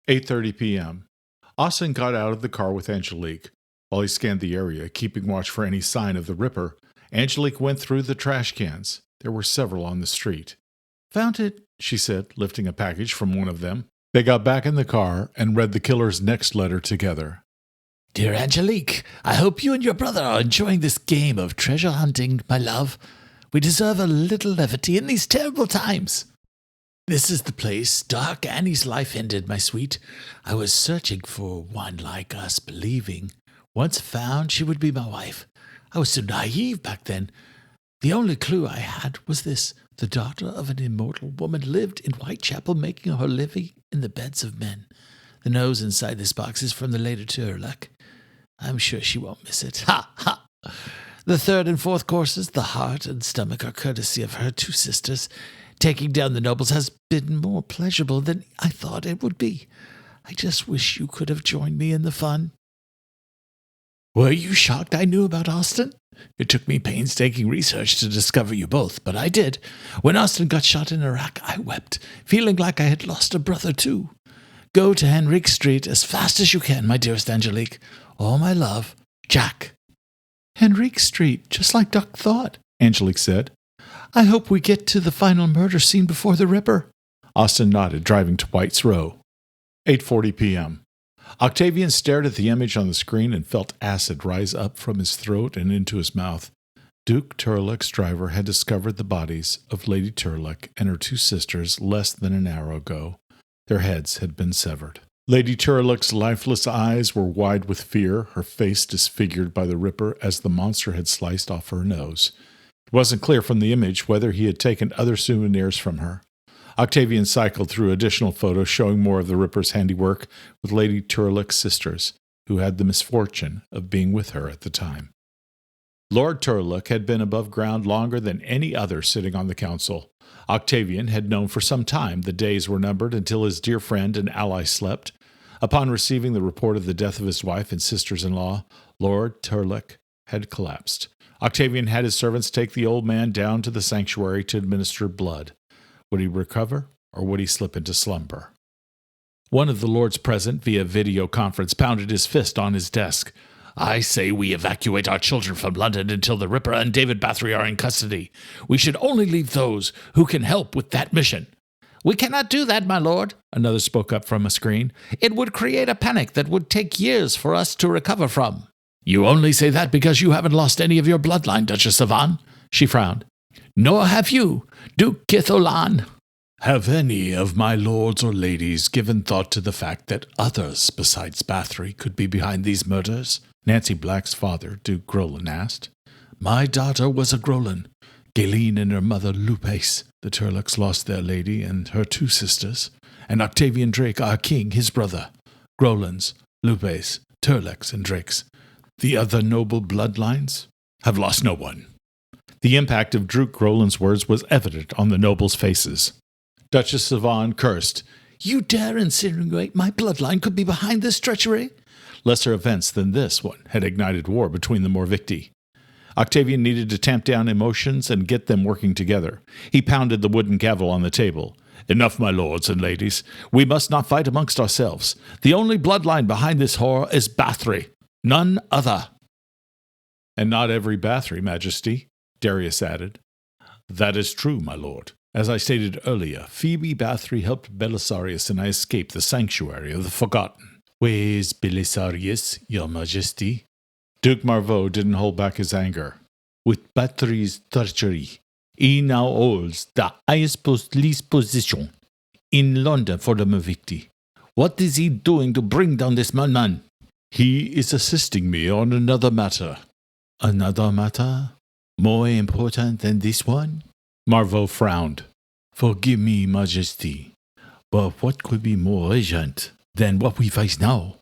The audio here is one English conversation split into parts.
8:30 p.m. Austin got out of the car with Angelique. While he scanned the area, keeping watch for any sign of the Ripper, Angelique went through the trash cans. There were several on the street. "Found it," she said, lifting a package from one of them. They got back in the car and read the killer's next letter together. "Dear Angelique, I hope you and your brother are enjoying this game of treasure hunting, my love. We deserve a little levity in these terrible times. This is the place Dark Annie's life ended, my sweet. I was searching for one like us, believing, once found, she would be my wife. I was so naive back then. The only clue I had was this. The daughter of an immortal woman lived in Whitechapel, making her living in the beds of men. The nose inside this box is from the later Turlock. I'm sure she won't miss it. Ha, ha! The third and fourth courses, the heart and stomach, are courtesy of her two sisters. Taking down the nobles has been more pleasurable than I thought it would be. I just wish you could have joined me in the fun." "Were you shocked I knew about Austin? It took me painstaking research to discover you both, but I did. When Austin got shot in Iraq, I wept, feeling like I had lost a brother too. Go to Henrique Street as fast as you can, my dearest Angelique. All my love, Jack." "Henrique Street, just like Duck thought," Angelique said. "I hope we get to the final murder scene before the Ripper." Austin nodded, driving to White's Row. 8:40 p.m. Octavian stared at the image on the screen and felt acid rise up from his throat and into his mouth. Duke Turlock's driver had discovered the bodies of Lady Turlock and her two sisters less than an hour ago. Their heads had been severed. Lady Turlock's lifeless eyes were wide with fear, her face disfigured by the Ripper as the monster had sliced off her nose. It wasn't clear from the image whether he had taken other souvenirs from her. Octavian cycled through additional photos showing more of the Ripper's handiwork with Lady Turlock's sisters, who had the misfortune of being with her at the time. Lord Turlock had been above ground longer than any other sitting on the council. Octavian had known for some time the days were numbered until his dear friend and ally slept. Upon receiving the report of the death of his wife and sisters-in-law, Lord Turlock had collapsed. Octavian had his servants take the old man down to the sanctuary to administer blood. Would he recover, or would he slip into slumber? One of the lords present, via video conference, pounded his fist on his desk. "I say we evacuate our children from London until the Ripper and David Bathory are in custody. We should only leave those who can help with that mission." "We cannot do that, my lord," another spoke up from a screen. "It would create a panic that would take years for us to recover from." "You only say that because you haven't lost any of your bloodline, Duchess of Anne," she frowned. "Nor have you, Duke Kitholan. Have any of my lords or ladies given thought to the fact that others besides Bathory could be behind these murders?" Nancy Black's father, Duke Grolan, asked. "My daughter was a Grolan. Galeen and her mother Lupes. The Turlocks lost their lady and her two sisters. And Octavian Drake, our king, his brother. Grolans, Lupes, Turlocks, and Drakes. The other noble bloodlines have lost no one." The impact of Duke Grolan's words was evident on the nobles' faces. Duchess of Anne cursed. "You dare insinuate my bloodline could be behind this treachery?" Lesser events than this one had ignited war between the Morvicti. Octavian needed to tamp down emotions and get them working together. He pounded the wooden gavel on the table. "Enough, my lords and ladies. We must not fight amongst ourselves. The only bloodline behind this horror is Bathory. None other." "And not every Bathory, Majesty," Darius added. "That is true, my lord. As I stated earlier, Phoebe Bathory helped Belisarius and I escaped the sanctuary of the Forgotten." "Where's Belisarius, your Majesty?" Duke Marvaux didn't hold back his anger. "With Bathory's treachery, he now holds the highest police position in London for the Morvicti. What is he doing to bring down this madman?" "He is assisting me on another matter." "Another matter? More important than this one?" Marvaux frowned. "Forgive me, Majesty, but what could be more urgent than what we face now?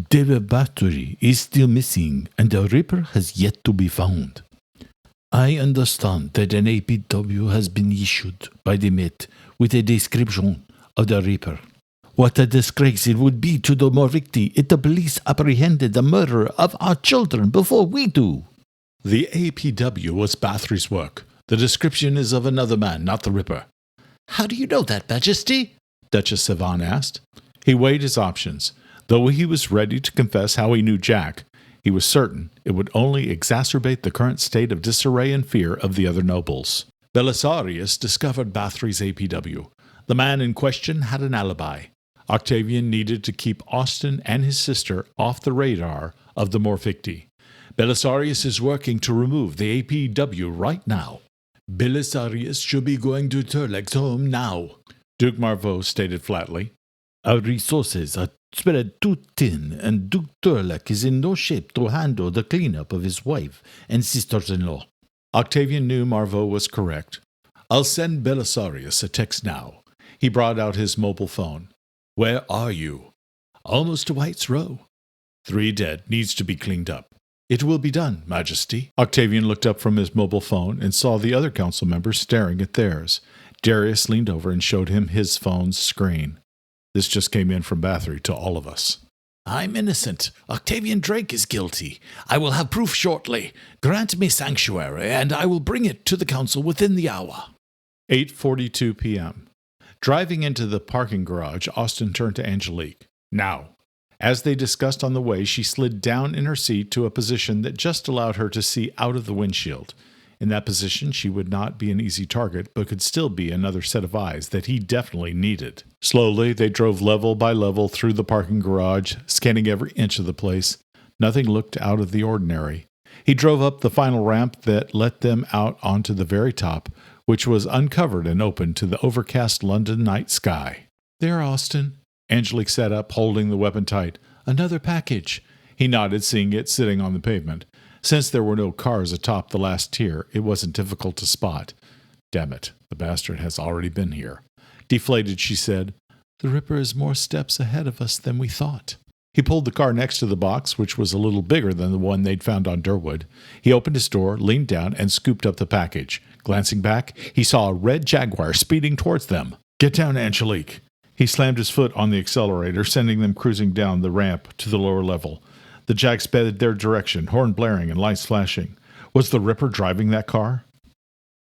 David Bathory is still missing, and the Ripper has yet to be found. I understand that an APW has been issued by the Met with a description of the Ripper. What a disgrace it would be to the Morvicti if the police apprehended the murderer of our children before we do." "The APW was Bathory's work. The description is of another man, not the Ripper." "How do you know that, Majesty?" Duchess of Anne asked. He weighed his options. Though he was ready to confess how he knew Jack, he was certain it would only exacerbate the current state of disarray and fear of the other nobles. Belisarius discovered Bathory's APW. The man in question had an alibi. Octavian needed to keep Austin and his sister off the radar of the Morvicti. Belisarius is working to remove the APW right now. Belisarius should be going to Turlec's home now, Duke Marvaux stated flatly. Our resources are spread too thin, and Duke Turlec is in no shape to handle the cleanup of his wife and sisters-in-law. Octavian knew Marvaux was correct. I'll send Belisarius a text now. He brought out his mobile phone. Where are you? Almost to White's Row. 3 dead, needs to be cleaned up. It will be done, Majesty. Octavian looked up from his mobile phone and saw the other council members staring at theirs. Darius leaned over and showed him his phone's screen. This just came in from Bathory to all of us. I'm innocent. Octavian Drake is guilty. I will have proof shortly. Grant me sanctuary, and I will bring it to the council within the hour. 8:42 p.m. Driving into the parking garage, Austin turned to Angelique. Now. As they discussed on the way, she slid down in her seat to a position that just allowed her to see out of the windshield. In that position, she would not be an easy target, but could still be another set of eyes that he definitely needed. Slowly, they drove level by level through the parking garage, scanning every inch of the place. Nothing looked out of the ordinary. He drove up the final ramp that let them out onto the very top, which was uncovered and open to the overcast London night sky. There, Austin. Angelique sat up, holding the weapon tight. Another package. He nodded, seeing it sitting on the pavement. Since there were no cars atop the last tier, it wasn't difficult to spot. Damn it, the bastard has already been here. Deflated, she said, The Ripper is more steps ahead of us than we thought. He pulled the car next to the box, which was a little bigger than the one they'd found on Durwood. He opened his door, leaned down, and scooped up the package. Glancing back, he saw a red Jaguar speeding towards them. Get down, Angelique. He slammed his foot on the accelerator, sending them cruising down the ramp to the lower level. The Jag sped their direction, horn blaring and lights flashing. Was the Ripper driving that car?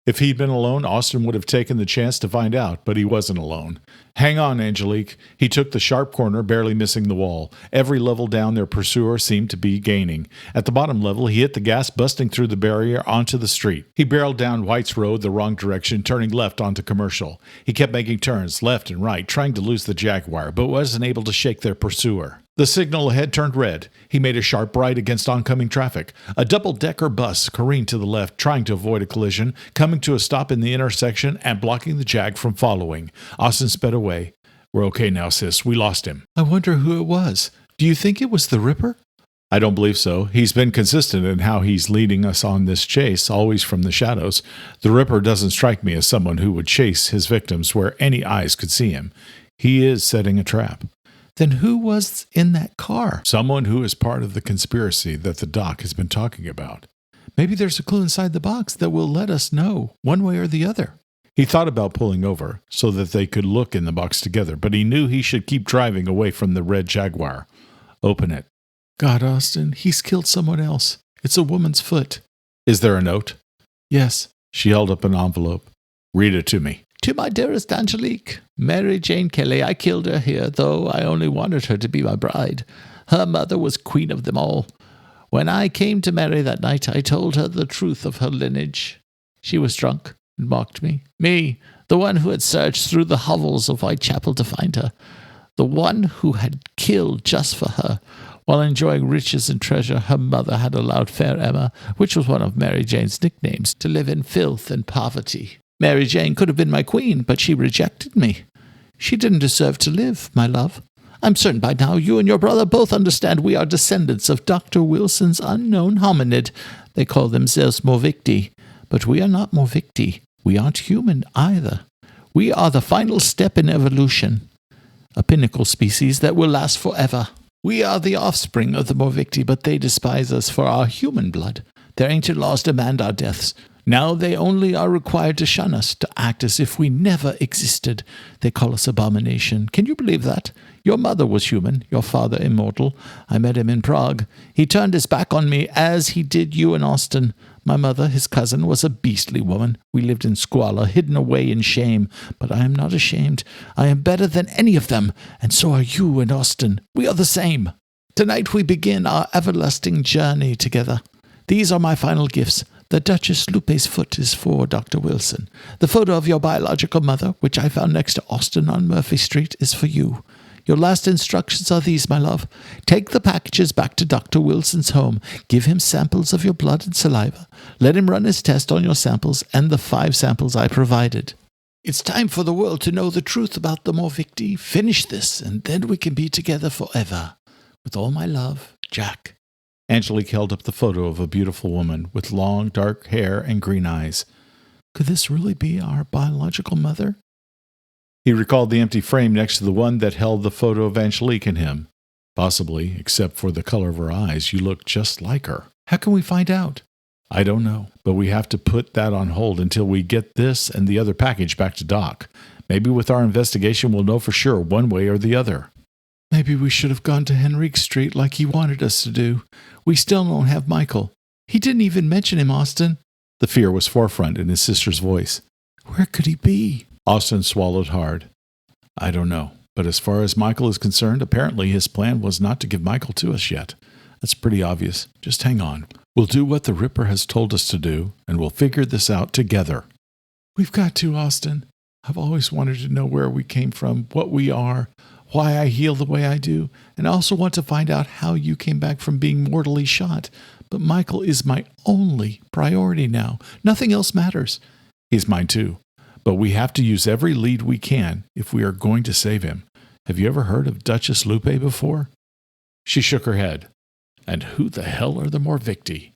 If he'd been alone, Austin would have taken the chance to find out, but he wasn't alone. Hang on, Angelique. He took the sharp corner, barely missing the wall. Every level down, their pursuer seemed to be gaining. At the bottom level, he hit the gas, busting through the barrier onto the street. He barreled down White's Road the wrong direction, turning left onto Commercial. He kept making turns left and right, trying to lose the Jaguar, but wasn't able to shake their pursuer. The signal ahead turned red. He made a sharp right against oncoming traffic. A double-decker bus careened to the left, trying to avoid a collision, coming to a stop in the intersection and blocking the Jag from following. Austin sped away. We're okay now, sis. We lost him. I wonder who it was. Do you think it was the Ripper? I don't believe so. He's been consistent in how he's leading us on this chase, always from the shadows. The Ripper doesn't strike me as someone who would chase his victims where any eyes could see him. He is setting a trap. Then who was in that car? Someone who is part of the conspiracy that the doc has been talking about. Maybe there's a clue inside the box that will let us know, one way or the other. He thought about pulling over so that they could look in the box together, but he knew he should keep driving away from the red Jaguar. Open it. God, Austin, he's killed someone else. It's a woman's foot. Is there a note? Yes. She held up an envelope. Read it to me. To my dearest Angelique, Mary Jane Kelly, I killed her here, though I only wanted her to be my bride. Her mother was queen of them all. When I came to Mary that night, I told her the truth of her lineage. She was drunk and mocked me. Me, the one who had searched through the hovels of Whitechapel to find her. The one who had killed just for her. While enjoying riches and treasure, her mother had allowed Fair Emma, which was one of Mary Jane's nicknames, to live in filth and poverty. Mary Jane could have been my queen, but she rejected me. She didn't deserve to live, my love. I'm certain by now you and your brother both understand we are descendants of Dr. Wilson's unknown hominid. They call themselves Morvicti, but we are not Morvicti. We aren't human either. We are the final step in evolution, a pinnacle species that will last forever. We are the offspring of the Morvicti, but they despise us for our human blood. Their ancient laws demand our deaths. Now they only are required to shun us, to act as if we never existed. They call us abomination. Can you believe that? Your mother was human, your father immortal. I met him in Prague. He turned his back on me as he did you in Austin. My mother, his cousin, was a beastly woman. We lived in squalor, hidden away in shame. But I am not ashamed. I am better than any of them, and so are you and Austin. We are the same. Tonight we begin our everlasting journey together. These are my final gifts. The Duchess Lupe's foot is for Dr. Wilson. The photo of your biological mother, which I found next to Austin on Murphy Street, is for you. Your last instructions are these, my love. Take the packages back to Dr. Wilson's home. Give him samples of your blood and saliva. Let him run his test on your samples and the 5 samples I provided. It's time for the world to know the truth about the Morvicti. Finish this, and then we can be together forever. With all my love, Jack. Angelique held up the photo of a beautiful woman with long, dark hair and green eyes. Could this really be our biological mother? He recalled the empty frame next to the one that held the photo of Angelique and him. Possibly, except for the color of her eyes, you look just like her. How can we find out? I don't know, but we have to put that on hold until we get this and the other package back to Doc. Maybe with our investigation we'll know for sure one way or the other. Maybe we should have gone to Henrique Street like he wanted us to do. We still don't have Michael. He didn't even mention him, Austin. The fear was forefront in his sister's voice. Where could he be? Austin swallowed hard. I don't know, but as far as Michael is concerned, apparently his plan was not to give Michael to us yet. That's pretty obvious. Just hang on. We'll do what the Ripper has told us to do, and we'll figure this out together. We've got to, Austin. I've always wanted to know where we came from, what we are, why I heal the way I do, and I also want to find out how you came back from being mortally shot. But Michael is my only priority now. Nothing else matters. He's mine too. But we have to use every lead we can if we are going to save him. Have you ever heard of Duchess Lupe before? She shook her head. And who the hell are the Morvicti?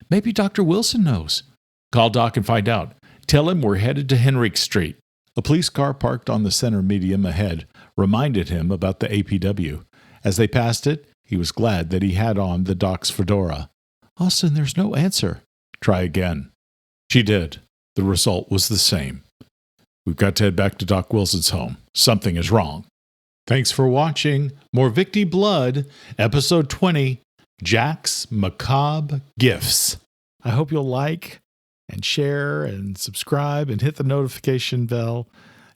Maybe Dr. Wilson knows. Call Doc and find out. Tell him we're headed to Henrique Street. A police car parked on the center median ahead reminded him about the APW. As they passed it, he was glad that he had on the Doc's fedora. Austin, there's no answer. Try again. She did. The result was the same. We've got to head back to Doc Wilson's home. Something is wrong. Thanks for watching Morvicti Blood, Episode 20, Jack's Macabre Gifts. I hope you'll like and share and subscribe and hit the notification bell.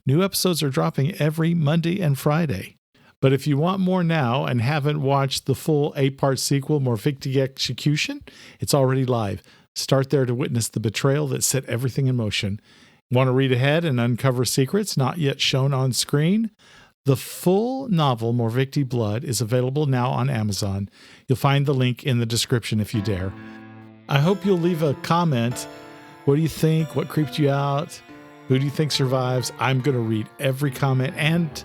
New episodes are dropping every Monday and Friday. But if you want more now and haven't watched the full 8-part sequel, Morvicti Execution, it's already live. Start there to witness the betrayal that set everything in motion. Want to read ahead and uncover secrets not yet shown on screen? The full novel, Morvicti Blood, is available now on Amazon. You'll find the link in the description if you dare. I hope you'll leave a comment. What do you think? What creeped you out? Who do you think survives? I'm going to read every comment, and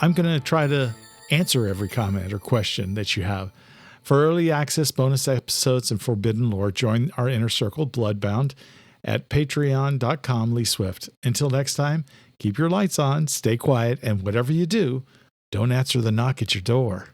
I'm going to try to answer every comment or question that you have. For early access, bonus episodes, and forbidden lore, join our inner circle, Bloodbound, at patreon.com/LeeSwift. Until next time, keep your lights on, stay quiet, and whatever you do, don't answer the knock at your door.